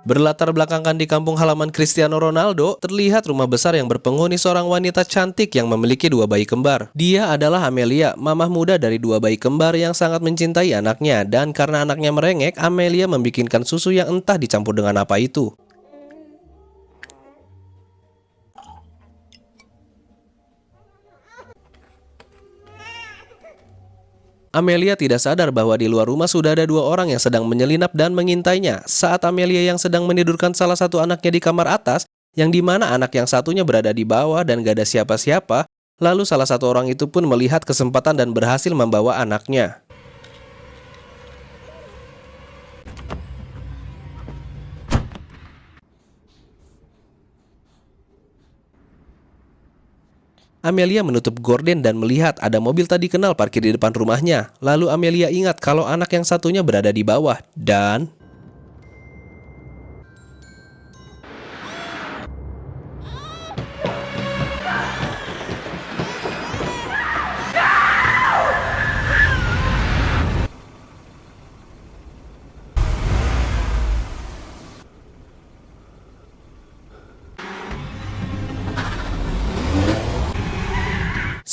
Berlatar belakangkan di kampung halaman Cristiano Ronaldo, terlihat rumah besar yang berpenghuni seorang wanita cantik yang memiliki dua bayi kembar. Dia adalah Amelia, mamah muda dari dua bayi kembar yang sangat mencintai anaknya, dan karena anaknya merengek, Amelia membikinkan susu yang entah dicampur dengan apa itu. Amelia tidak sadar bahwa di luar rumah sudah ada dua orang yang sedang menyelinap dan mengintainya. Saat Amelia yang sedang menidurkan salah satu anaknya di kamar atas, yang dimana anak yang satunya berada di bawah dan gak ada siapa-siapa, lalu salah satu orang itu pun melihat kesempatan dan berhasil membawa anaknya. Amelia menutup gorden dan melihat ada mobil tak dikenal parkir di depan rumahnya. Lalu Amelia ingat kalau anak yang satunya berada di bawah dan...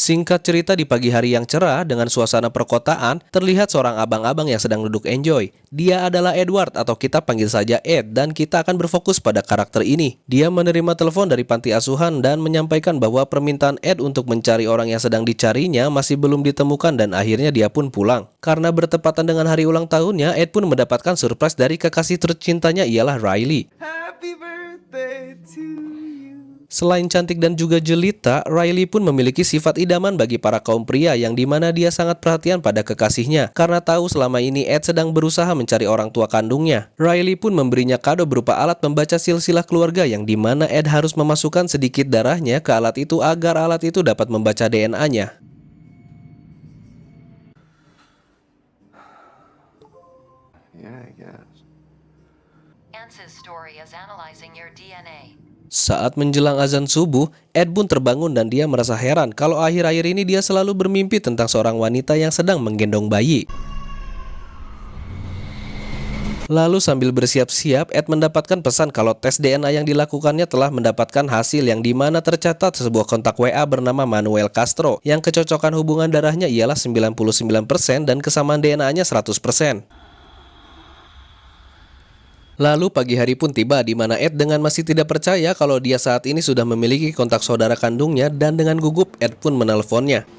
Singkat cerita, di pagi hari yang cerah dengan suasana perkotaan, terlihat seorang abang-abang yang sedang duduk enjoy. Dia adalah Edward atau kita panggil saja Ed, dan kita akan berfokus pada karakter ini. Dia menerima telepon dari panti asuhan dan menyampaikan bahwa permintaan Ed untuk mencari orang yang sedang dicarinya masih belum ditemukan dan akhirnya dia pun pulang. Karena bertepatan dengan hari ulang tahunnya, Ed pun mendapatkan surprise dari kekasih tercintanya ialah Riley. Happy birthday to you. Selain cantik dan juga jelita, Riley pun memiliki sifat idaman bagi para kaum pria yang dimana dia sangat perhatian pada kekasihnya. Karena tahu selama ini Ed sedang berusaha mencari orang tua kandungnya. Riley pun memberinya kado berupa alat membaca silsilah keluarga yang dimana Ed harus memasukkan sedikit darahnya ke alat itu agar alat itu dapat membaca DNA-nya. Yeah, I guess. Ance's story is analyzing your DNA. Saat menjelang azan subuh, Ed pun terbangun dan dia merasa heran kalau akhir-akhir ini dia selalu bermimpi tentang seorang wanita yang sedang menggendong bayi. Lalu sambil bersiap-siap, Ed mendapatkan pesan kalau tes DNA yang dilakukannya telah mendapatkan hasil yang dimana tercatat sebuah kontak WA bernama Manuel Castro yang kecocokan hubungan darahnya ialah 99% dan kesamaan DNA-nya 100%. Lalu pagi hari pun tiba di mana Ed dengan masih tidak percaya kalau dia saat ini sudah memiliki kontak saudara kandungnya dan dengan gugup Ed pun menelponnya.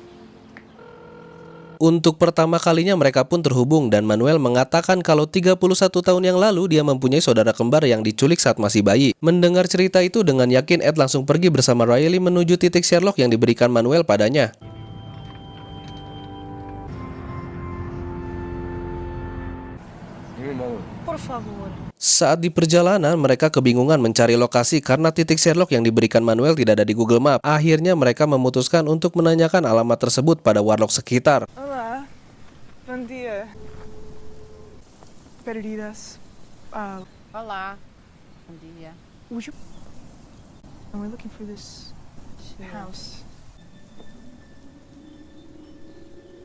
Untuk pertama kalinya mereka pun terhubung dan Manuel mengatakan kalau 31 tahun yang lalu dia mempunyai saudara kembar yang diculik saat masih bayi. Mendengar cerita itu dengan yakin Ed langsung pergi bersama Riley menuju titik Sherlock yang diberikan Manuel padanya. Por favor. Saat di perjalanan, mereka kebingungan mencari lokasi karena titik Sherlock yang diberikan Manuel tidak ada di Google Map. Akhirnya mereka memutuskan untuk menanyakan alamat tersebut pada warlock sekitar. Olá. Bom dia. Perdidas. Olá, bom dia. Would you... We're looking for this house.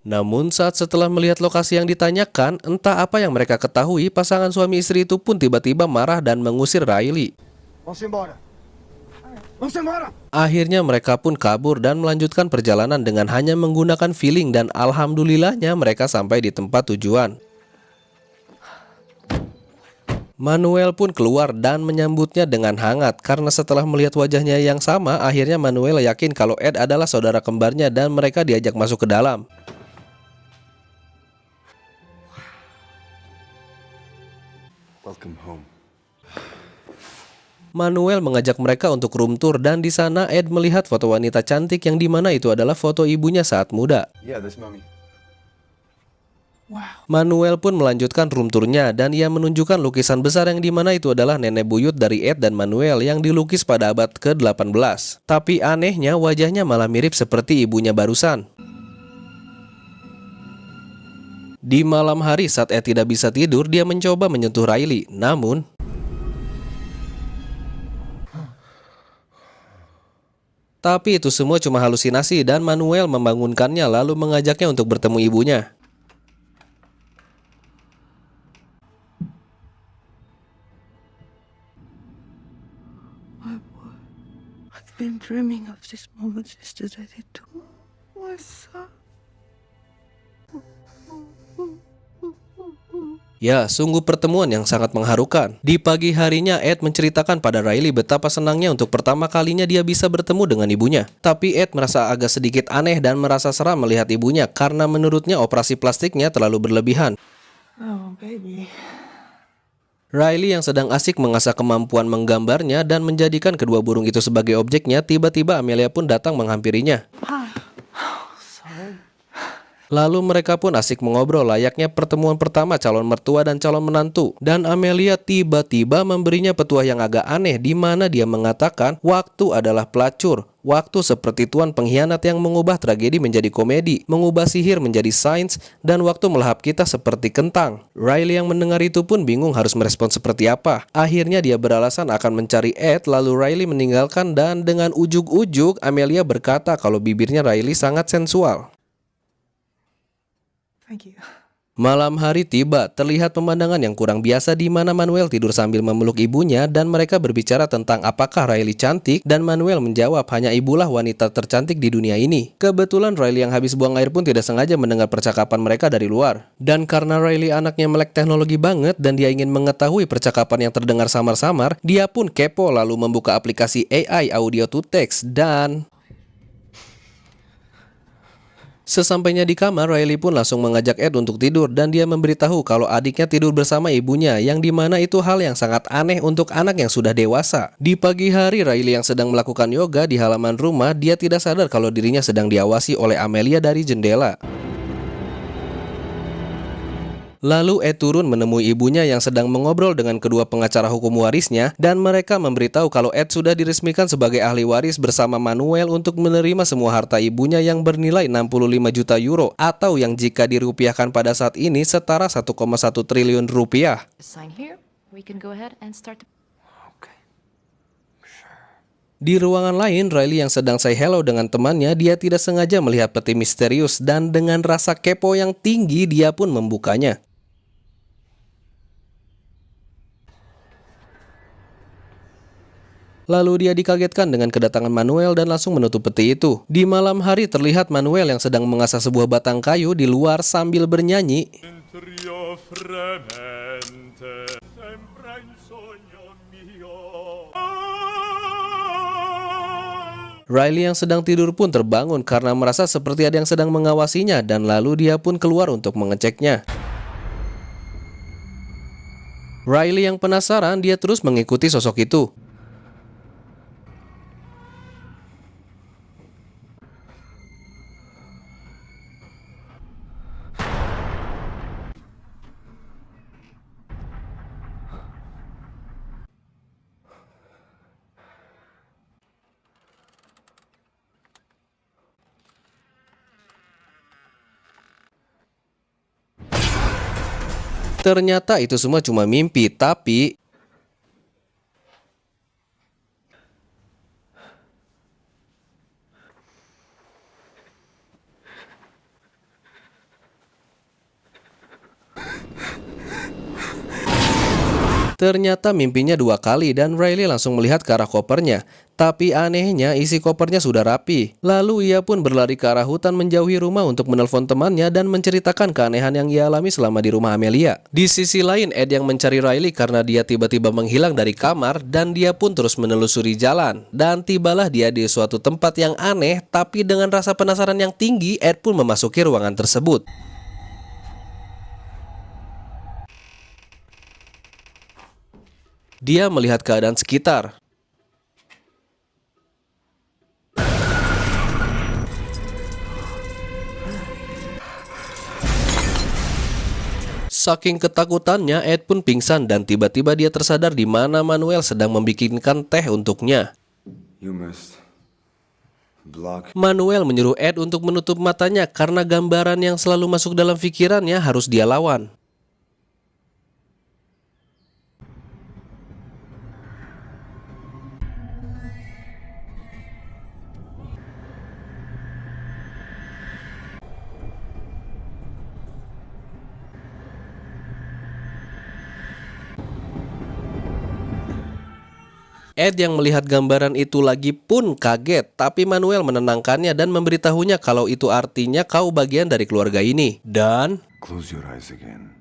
Namun saat setelah melihat lokasi yang ditanyakan, entah apa yang mereka ketahui, pasangan suami istri itu pun tiba-tiba marah dan mengusir Riley. Vamos embora. Vamos embora. Akhirnya mereka pun kabur dan melanjutkan perjalanan dengan hanya menggunakan feeling dan alhamdulillahnya mereka sampai di tempat tujuan. Manuel pun keluar dan menyambutnya dengan hangat karena setelah melihat wajahnya yang sama, akhirnya Manuel yakin kalau Ed adalah saudara kembarnya dan mereka diajak masuk ke dalam. Welcome home. Manuel mengajak mereka untuk room tour dan di sana Ed melihat foto wanita cantik yang dimana itu adalah foto ibunya saat muda. Yeah, this mommy. Wow. Manuel pun melanjutkan room tournya dan ia menunjukkan lukisan besar yang dimana itu adalah nenek buyut dari Ed dan Manuel yang dilukis pada abad ke-18. Tapi anehnya wajahnya malah mirip seperti ibunya barusan. Di malam hari saat Ed tidak bisa tidur, dia mencoba menyentuh Riley. Namun, tapi itu semua cuma halusinasi dan Manuel membangunkannya lalu mengajaknya untuk bertemu ibunya. been dreaming of this moment since the day they took my son. Ya, sungguh pertemuan yang sangat mengharukan. Di pagi harinya, Ed menceritakan pada Riley betapa senangnya untuk pertama kalinya dia bisa bertemu dengan ibunya. Tapi Ed merasa agak sedikit aneh dan merasa seram melihat ibunya karena menurutnya operasi plastiknya terlalu berlebihan. Oh, baby. Riley yang sedang asik mengasah kemampuan menggambarnya dan menjadikan kedua burung itu sebagai objeknya, tiba-tiba Amelia pun datang menghampirinya. Lalu mereka pun asik mengobrol layaknya pertemuan pertama calon mertua dan calon menantu. Dan Amelia tiba-tiba memberinya petuah yang agak aneh di mana dia mengatakan waktu adalah pelacur. Waktu seperti tuan pengkhianat yang mengubah tragedi menjadi komedi, mengubah sihir menjadi sains, dan waktu melahap kita seperti kentang. Riley yang mendengar itu pun bingung harus merespon seperti apa. Akhirnya dia beralasan akan mencari Ed, lalu Riley meninggalkan dan dengan ujuk-ujuk Amelia berkata kalau bibirnya Riley sangat sensual. Thank you. Malam hari tiba, terlihat pemandangan yang kurang biasa di mana Manuel tidur sambil memeluk ibunya dan mereka berbicara tentang apakah Riley cantik dan Manuel menjawab hanya ibulah wanita tercantik di dunia ini. Kebetulan Riley yang habis buang air pun tidak sengaja mendengar percakapan mereka dari luar. Dan karena Riley anaknya melek teknologi banget dan dia ingin mengetahui percakapan yang terdengar samar-samar, dia pun kepo lalu membuka aplikasi AI audio to text dan... Sesampainya di kamar, Riley pun langsung mengajak Ed untuk tidur dan dia memberitahu kalau adiknya tidur bersama ibunya yang dimana itu hal yang sangat aneh untuk anak yang sudah dewasa. Di pagi hari, Riley yang sedang melakukan yoga di halaman rumah, dia tidak sadar kalau dirinya sedang diawasi oleh Amelia dari jendela. Lalu Ed turun menemui ibunya yang sedang mengobrol dengan kedua pengacara hukum warisnya dan mereka memberitahu kalau Ed sudah diresmikan sebagai ahli waris bersama Manuel untuk menerima semua harta ibunya yang bernilai 65 juta euro atau yang jika dirupiahkan pada saat ini setara 1,1 triliun rupiah. Sign here. We can go ahead and start. Di ruangan lain, Riley yang sedang say hello dengan temannya, dia tidak sengaja melihat peti misterius dan dengan rasa kepo yang tinggi dia pun membukanya. Lalu dia dikagetkan dengan kedatangan Manuel dan langsung menutup peti itu. Di malam hari terlihat Manuel yang sedang mengasah sebuah batang kayu di luar sambil bernyanyi. Riley yang sedang tidur pun terbangun karena merasa seperti ada yang sedang mengawasinya dan lalu dia pun keluar untuk mengeceknya. Riley yang penasaran, dia terus mengikuti sosok itu. Ternyata itu semua cuma mimpi, tapi... Ternyata mimpinya 2 kali dan Riley langsung melihat ke arah kopernya. Tapi anehnya isi kopernya sudah rapi. Lalu ia pun berlari ke arah hutan menjauhi rumah untuk menelpon temannya dan menceritakan keanehan yang ia alami selama di rumah Amelia. Di sisi lain, Ed yang mencari Riley karena dia tiba-tiba menghilang dari kamar dan dia pun terus menelusuri jalan. Dan tibalah dia di suatu tempat yang aneh, tapi dengan rasa penasaran yang tinggi, Ed pun memasuki ruangan tersebut. Dia melihat keadaan sekitar. Saking ketakutannya, Ed pun pingsan dan tiba-tiba dia tersadar di mana Manuel sedang membikinkan teh untuknya. You must block. Manuel menyuruh Ed untuk menutup matanya karena gambaran yang selalu masuk dalam pikirannya harus dia lawan. Ed yang melihat gambaran itu lagi pun kaget, tapi Manuel menenangkannya dan memberitahunya kalau itu artinya kau bagian dari keluarga ini. Dan Close your eyes again.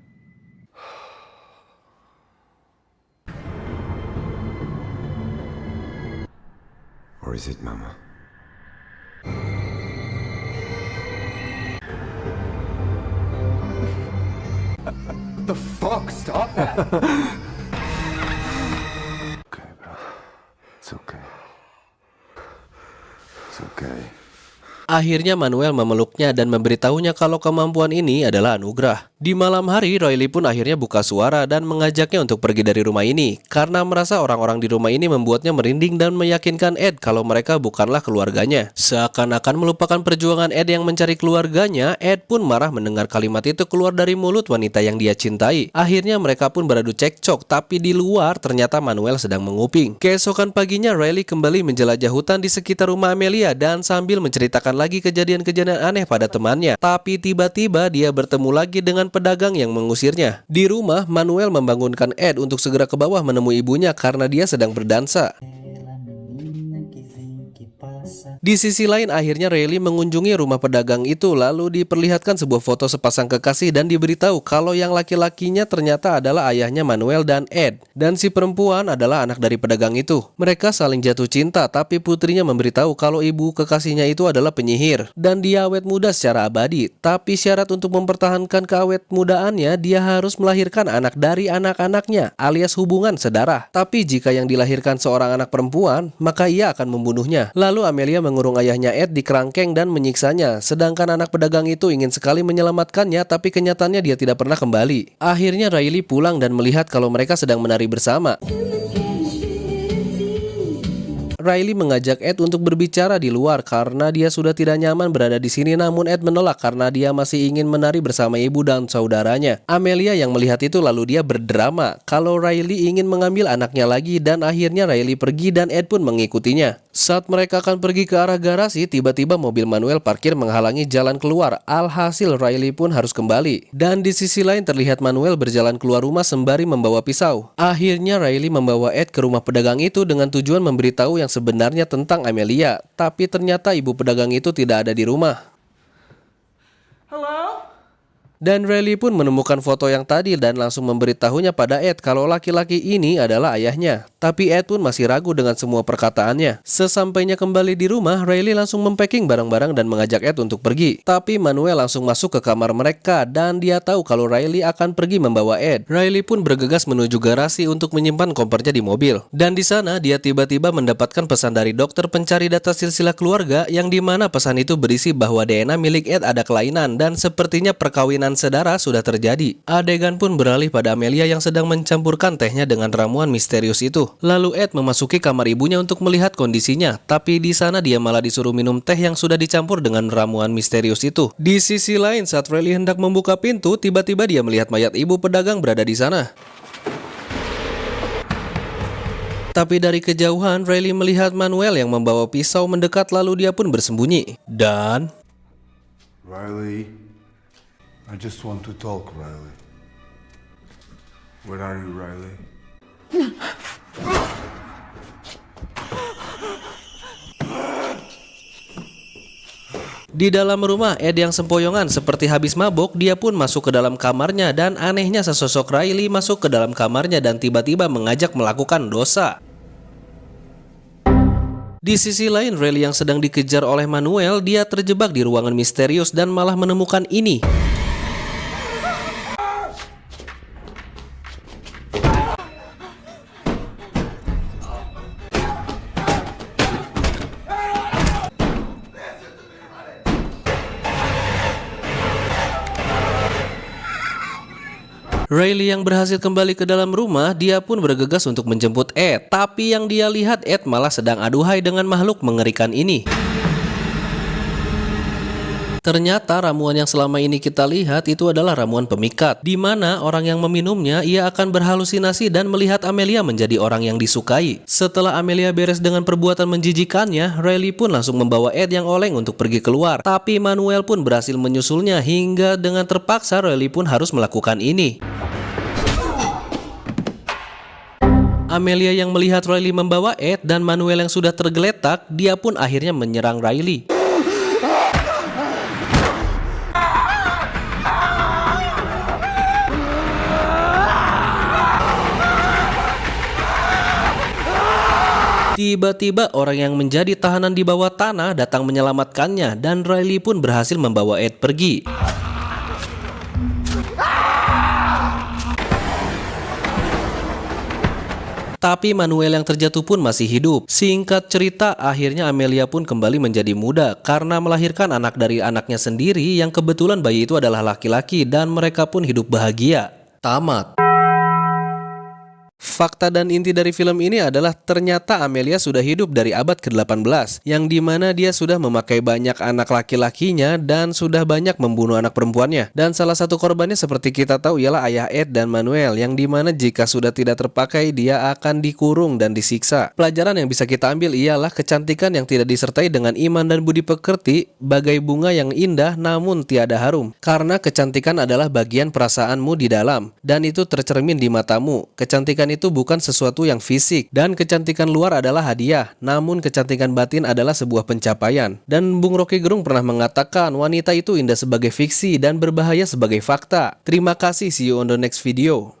Or is it, Mama? The fuck? Stop that! Okay, bro. It's okay. It's okay. akhirnya Manuel memeluknya dan memberitahunya kalau kemampuan ini adalah anugerah. Di malam hari, Riley pun akhirnya buka suara dan mengajaknya untuk pergi dari rumah ini karena merasa orang-orang di rumah ini membuatnya merinding dan meyakinkan Ed kalau mereka bukanlah keluarganya. Seakan-akan melupakan perjuangan Ed yang mencari keluarganya, Ed pun marah mendengar kalimat itu keluar dari mulut wanita yang dia cintai. Akhirnya mereka pun beradu cekcok, tapi di luar ternyata Manuel sedang menguping. Keesokan paginya, Riley kembali menjelajah hutan di sekitar rumah Amelia dan sambil menceritakan lagi kejadian-kejadian aneh pada temannya. Tapi tiba-tiba dia bertemu lagi dengan pedagang yang mengusirnya. Di rumah, Manuel membangunkan Ed untuk segera ke bawah menemui ibunya karena dia sedang berdansa. Di sisi lain, akhirnya Riley mengunjungi rumah pedagang itu lalu diperlihatkan sebuah foto sepasang kekasih dan diberitahu kalau yang laki-lakinya ternyata adalah ayahnya Manuel dan Ed, dan si perempuan adalah anak dari pedagang itu. Mereka saling jatuh cinta, tapi putrinya memberitahu kalau ibu kekasihnya itu adalah penyihir dan dia awet muda secara abadi. Tapi syarat untuk mempertahankan keawet mudaannya, dia harus melahirkan anak dari anak-anaknya alias hubungan sedarah. Tapi jika yang dilahirkan seorang anak perempuan, maka ia akan membunuhnya. Lalu Amelia mengurung ayahnya Ed di kerangkeng dan menyiksanya, sedangkan anak pedagang itu ingin sekali menyelamatkannya, tapi kenyataannya dia tidak pernah kembali. Akhirnya Riley pulang dan melihat kalau mereka sedang menari bersama. Riley mengajak Ed untuk berbicara di luar karena dia sudah tidak nyaman berada di sini, namun Ed menolak karena dia masih ingin menari bersama ibu dan saudaranya. Amelia yang melihat itu lalu dia berdrama kalau Riley ingin mengambil anaknya lagi dan akhirnya Riley pergi dan Ed pun mengikutinya. Saat mereka akan pergi ke arah garasi, tiba-tiba mobil Manuel parkir menghalangi jalan keluar. Alhasil Riley pun harus kembali. Dan di sisi lain terlihat Manuel berjalan keluar rumah sembari membawa pisau. Akhirnya Riley membawa Ed ke rumah pedagang itu dengan tujuan memberitahu yang sebenarnya tentang Amelia. Tapi ternyata ibu pedagang itu tidak ada di rumah. Hello? Dan Riley pun menemukan foto yang tadi dan langsung memberitahunya pada Ed kalau laki-laki ini adalah ayahnya. Tapi Ed pun masih ragu dengan semua perkataannya. Sesampainya kembali di rumah, Riley langsung mempacking barang-barang dan mengajak Ed untuk pergi. Tapi Manuel langsung masuk ke kamar mereka dan dia tahu kalau Riley akan pergi membawa Ed. Riley pun bergegas menuju garasi untuk menyimpan kompornya di mobil. Dan di sana dia tiba-tiba mendapatkan pesan dari dokter pencari data silsilah keluarga yang dimana pesan itu berisi bahwa DNA milik Ed ada kelainan dan sepertinya perkawinan sedara sudah terjadi. Adegan pun beralih pada Amelia yang sedang mencampurkan tehnya dengan ramuan misterius itu. Lalu Ed memasuki kamar ibunya untuk melihat kondisinya, tapi di sana dia malah disuruh minum teh yang sudah dicampur dengan ramuan misterius itu. Di sisi lain, saat Riley hendak membuka pintu, tiba-tiba dia melihat mayat ibu pedagang berada di sana. Tapi dari kejauhan, Riley melihat Manuel yang membawa pisau mendekat lalu dia pun bersembunyi. Dan Riley, I just want to talk, Riley. Where are you, Riley? di dalam rumah, Ed yang sempoyongan seperti habis mabuk, dia pun masuk ke dalam kamarnya dan anehnya sesosok Riley masuk ke dalam kamarnya dan tiba-tiba mengajak melakukan dosa. Di sisi lain, Riley yang sedang dikejar oleh Manuel, dia terjebak di ruangan misterius dan malah menemukan ini. Riley yang berhasil kembali ke dalam rumah, dia pun bergegas untuk menjemput Ed. Tapi yang dia lihat, Ed malah sedang aduhai dengan makhluk mengerikan ini. Ternyata ramuan yang selama ini kita lihat itu adalah ramuan pemikat, di mana orang yang meminumnya ia akan berhalusinasi dan melihat Amelia menjadi orang yang disukai. Setelah Amelia beres dengan perbuatan menjijikannya, Riley pun langsung membawa Ed yang oleng untuk pergi keluar. Tapi Manuel pun berhasil menyusulnya hingga dengan terpaksa Riley pun harus melakukan ini. Amelia yang melihat Riley membawa Ed dan Manuel yang sudah tergeletak, dia pun akhirnya menyerang Riley. Tiba-tiba orang yang menjadi tahanan di bawah tanah datang menyelamatkannya dan Riley pun berhasil membawa Ed pergi. Tapi Manuel yang terjatuh pun masih hidup. Singkat cerita, akhirnya Amelia pun kembali menjadi muda karena melahirkan anak dari anaknya sendiri yang kebetulan bayi itu adalah laki-laki dan mereka pun hidup bahagia. Tamat. Fakta dan inti dari film ini adalah ternyata Amelia sudah hidup dari abad ke-18, yang dimana dia sudah memakai banyak anak laki-lakinya dan sudah banyak membunuh anak perempuannya. Dan salah satu korbannya seperti kita tahu ialah ayah Ed dan Manuel, yang dimana jika sudah tidak terpakai dia akan dikurung dan disiksa. Pelajaran yang bisa kita ambil ialah kecantikan yang tidak disertai dengan iman dan budi pekerti bagai bunga yang indah namun tiada harum. Karena kecantikan adalah bagian perasaanmu di dalam, dan itu tercermin di matamu. Kecantikan itu bukan sesuatu yang fisik, dan kecantikan luar adalah hadiah, namun kecantikan batin adalah sebuah pencapaian. Dan Bung Rocky Gerung pernah mengatakan wanita itu indah sebagai fiksi dan berbahaya sebagai fakta. Terima kasih, see you on the next video.